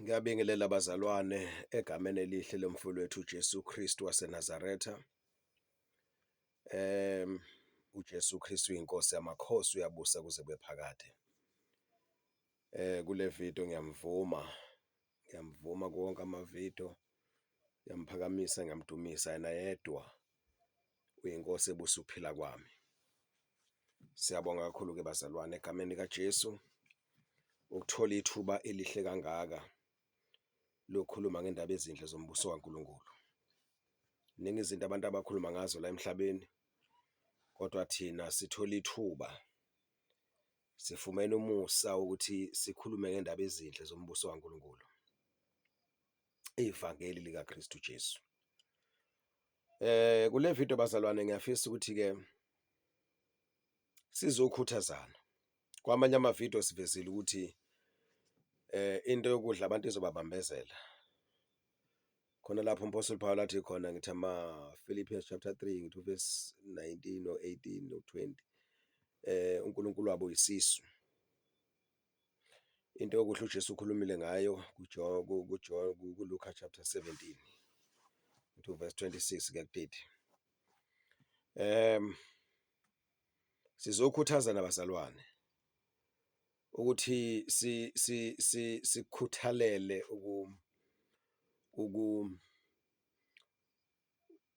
Ngiyabingelela bazalwane egameni elihle lomfowethu uJesu Kristu waseNazaretha. uJesu Kristu inkosi yamakhosi, uyabusa kuze kube phakade. Kule video ngiyamvuma kuwonke amavidiyo, ngiyamuphakamisa, ngiyamdumisa yena yedwa uyinkosi ebusa ukuphila kwami. Siyabonga kakhulu-ke bazalwane egameni kaJesu ukuthola ithuba elihle kangaka lokukhuluma ngendaba ezinhle zombuso kaNkulunkulu. Iningi izinto abantu abakhuluma ngazo la emhlabeni, kodwa thina sithola ithuba, sifumene umusa ukuthi sikhulume ngendaba ezinhle zombuso kaNkulunkulu, ivangeli likaKristu Jesu. Kule video bazalwane ngiyafisa ukuthi-ke sizokhuthazana. Kwamanye amavidiyo sivezile ukuthi into yokudla abantu izobabambezela. Khona lapho uMpostoli Paul athi khona, ngithi Philippians chapter 3 ngithi verse 19 or 18 or 20, uNkulunkulu wabo yisisu. Into yokudla uJesu ukhulumile ngayo kuLuka chapter 17 to verse 26 kuya ku-30. Sizokhuthazana bazalwane ukuthi sikhuthalele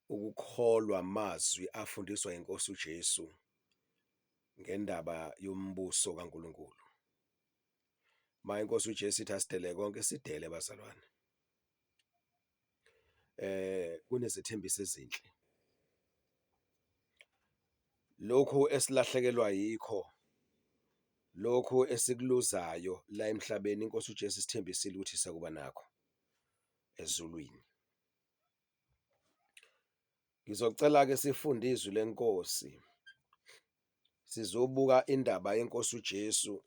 ukukholwa amazwi afundiswa inkosi uJesu ngendaba yombuso kaNkulunkulu. Inkosi uJesu ithi asidele konke, sidele bazalwane. Kunezithembiso ezinhle. Lokhu esilahlekelwa yikho, lokhu esikuluzayo la emhlabeni, inkosi uJesu isithembisile ukuthi sakuba nakho ezulwini. Ngizocela-ke sifunde izwi lenkosi, sizobuka indaba yenkosi uJesu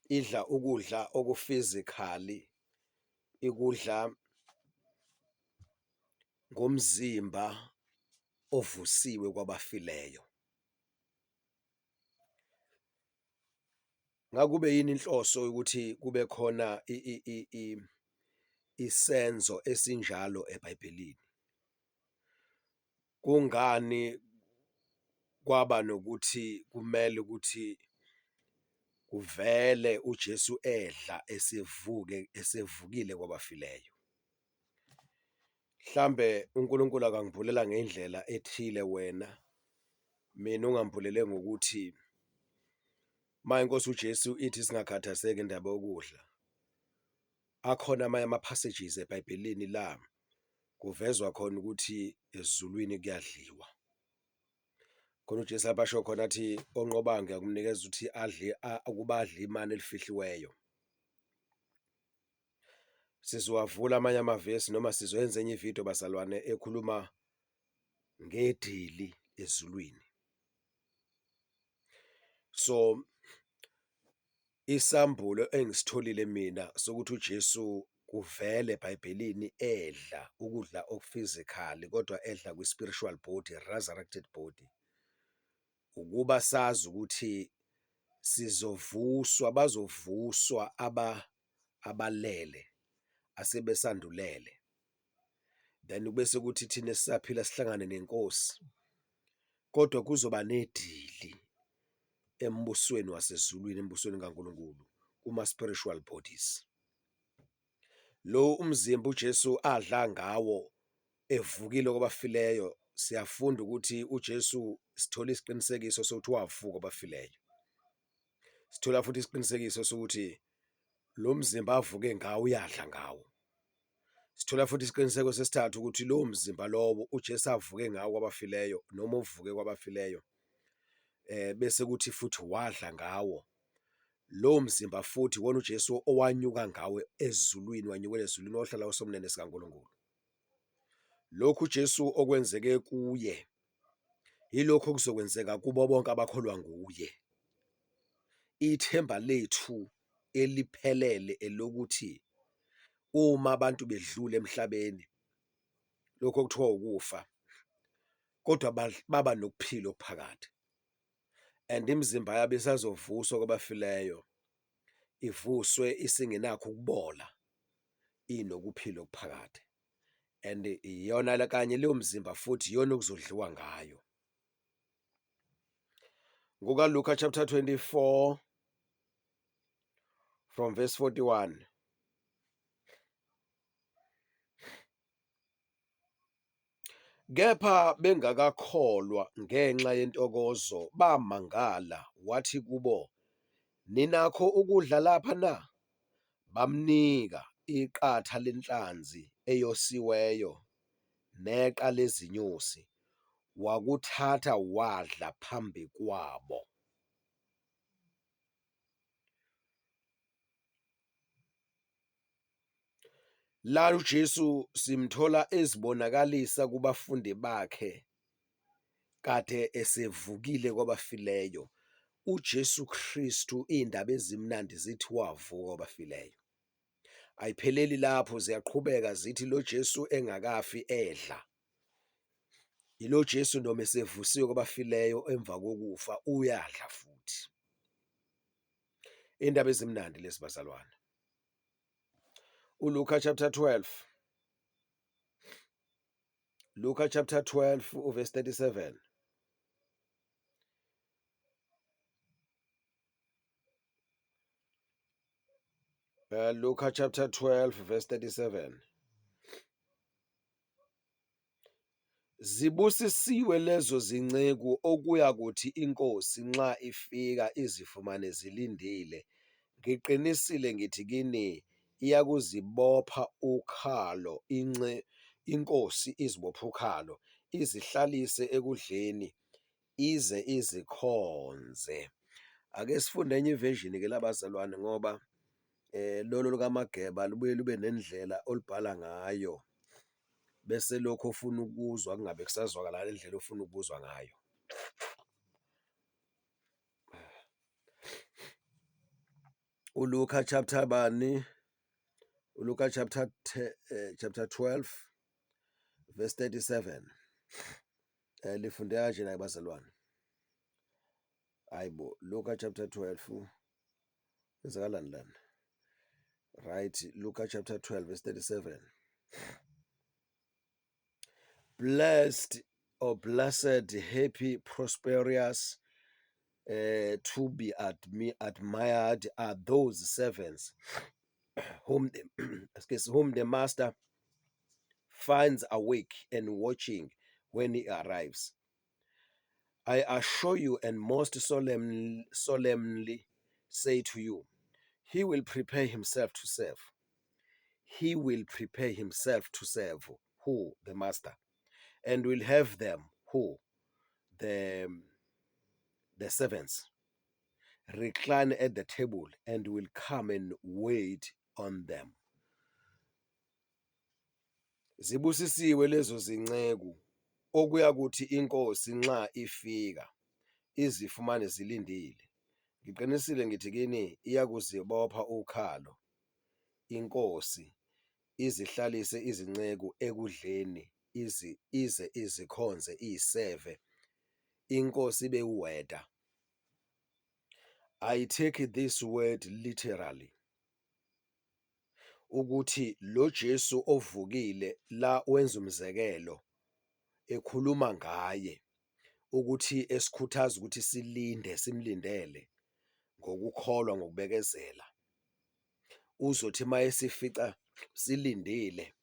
idla ukudla okufizikali, ikudla ngomzimba ovusiwe kwabafileyo. Ngakube yini inhloso ukuthi kube khona isenzo esinjalo eBhayibhelini? Kungani kwaba nokuthi kumele ukuthi kuvele uJesu edla esevukile kwabafileyo? Mhlambe uNkulunkulu akangivulela ngendlela ethile wena, mina ungambulele ngokuthi inkosi uJesu ithi singakhathazeki indaba yokudla, akhona amanye ama-passages eBhayibhelini la kuvezwa khona ukuthi ezulwini kuyadliwa. Khona uJesu abasho khona athi onqobayo ngiyakumnikeza ukuthi ukuba adle imana elifihliweyo. Sizowavula amanye amavesi noma sizoyenza enye ividiyo bazalwane ekhuluma ngedili ezulwini. So isambulo engisitholile mina sokuthi uJesu kuvele eBhayibhelini edla ukudla okufizikali kodwa edla kwi-spiritual body, resurrected body, ukuba sazi ukuthi bazovuswa abalele asebesandulele, then bese kuthi thina sisaphila sihlangane nenkosi, kodwa kuzoba nedili embusweni wasezulwini, embusweni kaNkulunkulu, kuma-spiritual bodies. Lo umzimba uJesu adla ngawo evukile kwabafileyo, siyafunda ukuthi uJesu sithola isiqinisekiso sokuthi wavuka kwabafileyo. Sithola futhi isiqinisekiso sokuthi lo mzimba avuke ngawo uyadla ngawo. Sithola futhi isiqiniseko sesithathu ukuthi lowo mzimba lowo uJesu avuke ngawo kwabafileyo noma uvuke kwabafileyo, bese kuthi futhi wadla ngawo. Lowo mzimba futhi wona uJesu owanyuka ngawo ezulwini, wanyukela ezulwini, ohlala usomnene sikaNkulunkulu. Lokhu uJesu okwenzeke kuye yilokho okuzokwenzeka kubo bonke abakholwa nguye. Ithemba lethu eliphelele elokuthi uma abantu bedlule emhlabeni, lokho okuthiwa ukufa, kodwa baba nokuphila okuphakade. and imizimba yabo isazovuswa kwabafileyo, ivuswe isingenakho ukubola, inokuphila okuphakade. And iyona kanye leyo mzimba futhi iyona okuzodliwa ngayo. NgokaLuka chapter 24 from verse 41. Kepha bengakakholwa ngenxa yentokozo bamangala, wathi kubo, ninakho ukudla lapha na? Bamnika iqatha lenhlanzi eyosiweyo neqa lezinyosi, wakuthatha wadla phambi kwabo. La uJesu simthola ezibonakalisa kubafundi bakhe kade esevukile kwabafileyo. uJesu Kristu indaba ezimnandi zithi wavuka kwabafileyo. Ayipheleli lapho, ziyaqhubeka zithi lo Jesu engakafi edla. Ilo Jesu noma esevusiwe kwabafileyo emva kokufa uyadla futhi. Indaba ezimnandi lezi bazalwane. uLuka chapter 12. Luka chapter 12 verse 37. Luka chapter 12 verse 37. Zibusisiwe lezo zinceku okuya kuthi inkosi nxa ifika izifumane zilindile. Ngiqinisile ngithi kini, iyakuzibopha ukhalo, inkosi izibopha ukhalo, izihlalise ekudleni, ize izikhonze. Ake sifunde enye iversion ke labazalwane, ngoba lolo lukaMageba lubuye lube nendlela olubhala ngayo, bese lokho ofuna ukuzwa kungabe kusazwakala le ndlela ofuna ukuzwa ngayo. uLuka chapter bani? uLuka chapter 12 verse 37. Lifunde kanje naye bazalwane. Hayibo, Luka chapter 12 kwenzakalani lana? Right, Luka chapter 12 verse 37. Blessed or blessed, happy, prosperous, to be admired are those servants whom the master finds awake and watching when he arrives. I assure you and most solemnly say to you, he will prepare himself to serve. He will prepare himself to serve who? The master. And will have them who? The servants recline at the table and will come and wait on them. Zibusisiwe lezo zinceku okuya kuthi inkosi nxa ifika izifumane zilindile. Ngiqinisile ngithi kini, iyakuzibopha ukhalo, inkosi izihlalise izinceku ekudleni, ize izikhonze, iseve, inkosi ibe uweda. I take this word literally, ukuthi lo Jesu ovukile la wenza umzekelo ekhuluma ngaye, ukuthi esikhuthaza ukuthi silinde, simlindele ngokukholwa, ngokubekezela. Uzothi mayesifica silindile,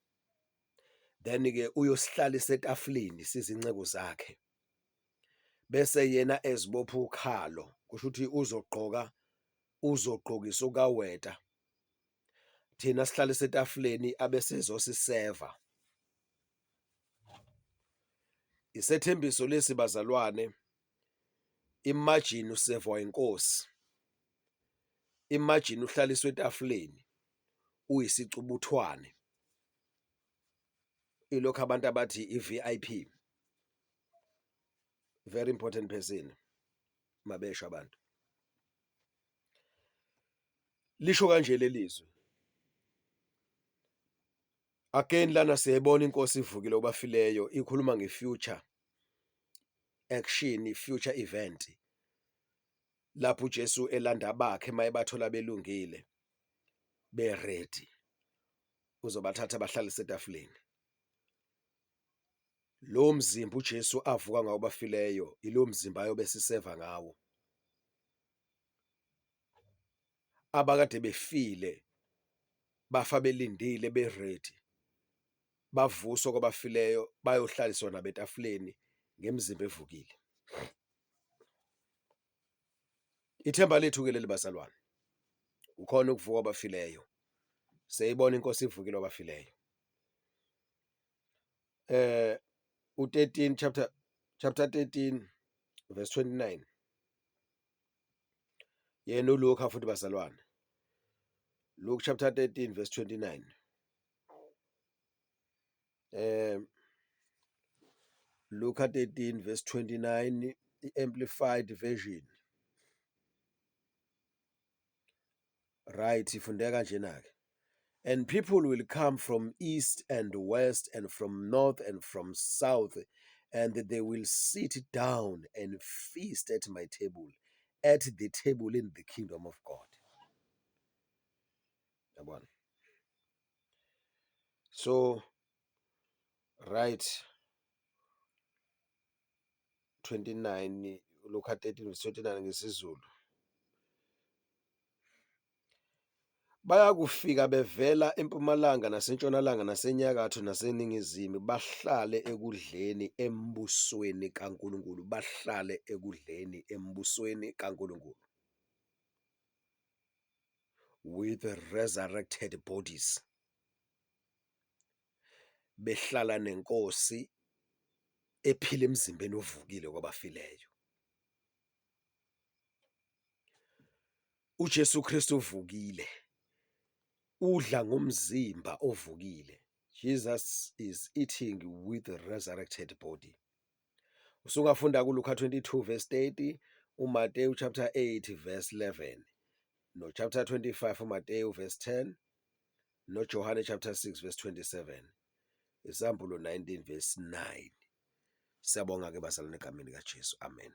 then ke uyosihlalisa etafuleni sizinceku zakhe, bese yena ezibopha ukhalo, kusho ukuthi uzogqokisa ukaweta, thina sihlalisa etafuleni abese ezosiseva. Isethembiso lesi bazalwane. Imagine usevwa inkosi, imagine uhlaliswe etafuleni uyisicubuthwane, ilokho abantu abathi i-VIP, very important person mabesho abantu. Lisho kanje lelizwe. Again lana siyayibona inkosi ivukile obafileyo, ikhuluma nge-future action, future event. lapho uJesu elanda bakhe mayebathola belungile be-ready uzobathatha bahlalise etafuleni. Lo mzimba uJesu avuka ngawo bafileyo ilo mzimba ayobe siseva ngawo. Abakade befile bafa belindile be-ready bavuswa kwabafileyo bayohlaliswa nabo etafuleni ngemizimba evukile. Ithemba lethu-ke leli bazalwane, ukhona ukuvuka kwabafileyo. Seyibona inkosi ivukile kwabafileyo. U13 chapter 13 verse 29. Yena uLuka futhi bazalwane. Luke chapter 13 verse 29. Luka 13 verse 29, i-Amplified version. Right, ifundeka kanjena-ke. And people will come from east and west and from north and from south, and they will sit down and feast at my table, at the table in the kingdom of God. Yabona. So, right, 29, Luka 13 verse 29 ngesiZulu. Bayakufika bevela empumalanga nasentshonalanga nasenyakatho naseningizimu bahlale ekudleni embusweni kaNkulunkulu, bahlale ekudleni embusweni kaNkulunkulu with resurrected bodies. Behlala nenkosi ephila emzimbeni ovukile kwabafileyo. uJesu Kristu uvukile. Udla ngomzimba ovukile. Jesus is eating with a resurrected body. Usungafunda kuLuka 22 verse 30, uMateyu chapter 8 verse 11, no chapter 25 uMateyu verse 10, no Johane chapter 6 verse 27, Isambulo 19 verse 9. Siyabonga ke bazalwane egameni kaJesu. Amen.